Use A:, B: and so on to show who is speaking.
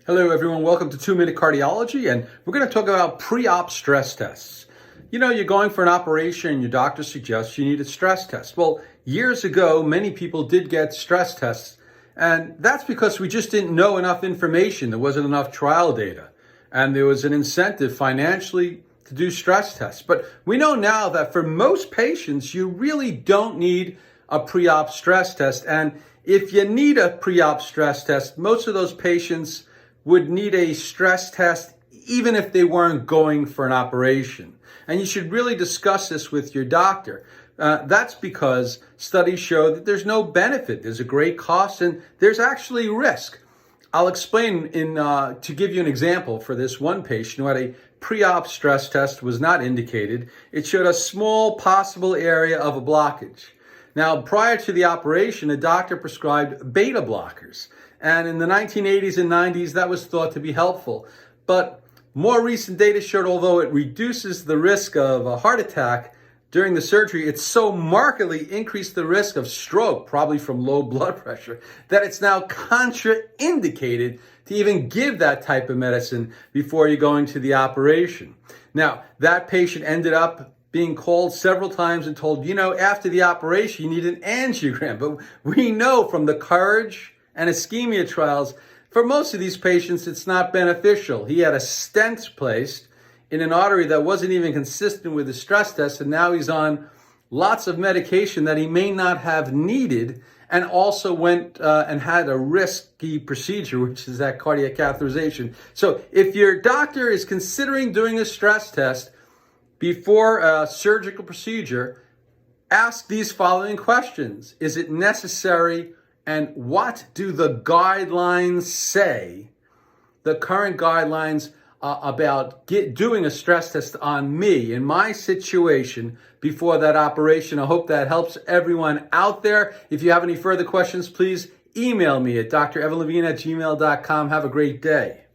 A: Hello everyone, welcome to 2 Minute Cardiology, and we're going to talk about pre-op stress tests. You know, you're going for an operation and your doctor suggests you need a stress test. Well, years ago, many people did get stress tests, and that's because we just didn't know enough information. There wasn't enough trial data, and there was an incentive financially to do stress tests. But we know now that for most patients, you really don't need a pre-op stress test, and if you need a pre-op stress test, most of those patients would need a stress test even if they weren't going for an operation. And you should really discuss this with your doctor. That's because studies show that there's no benefit. There's a great cost and there's actually risk. I'll explain to give you an example for this one patient who had a pre-op stress test was not indicated. It showed a small possible area of a blockage. Now, prior to the operation, a doctor prescribed beta blockers. And in the 1980s and 90s, that was thought to be helpful. But more recent data showed although it reduces the risk of a heart attack during the surgery, it so markedly increased the risk of stroke, probably from low blood pressure, that it's now contraindicated to even give that type of medicine before you go into the operation. Now, that patient ended up being called several times and told, after the operation, you need an angiogram. But we know from the COURAGE and ischemia trials, for most of these patients, it's not beneficial. He had a stent placed in an artery that wasn't even consistent with the stress test, and now he's on lots of medication that he may not have needed, and also went and had a risky procedure, which is that cardiac catheterization. So if your doctor is considering doing a stress test before a surgical procedure, ask these following questions. Is it necessary? And what do the guidelines say, the current guidelines about doing a stress test on me in my situation before that operation? I hope that helps everyone out there. If you have any further questions, please email me at drevanlevine@gmail.com. Have a great day.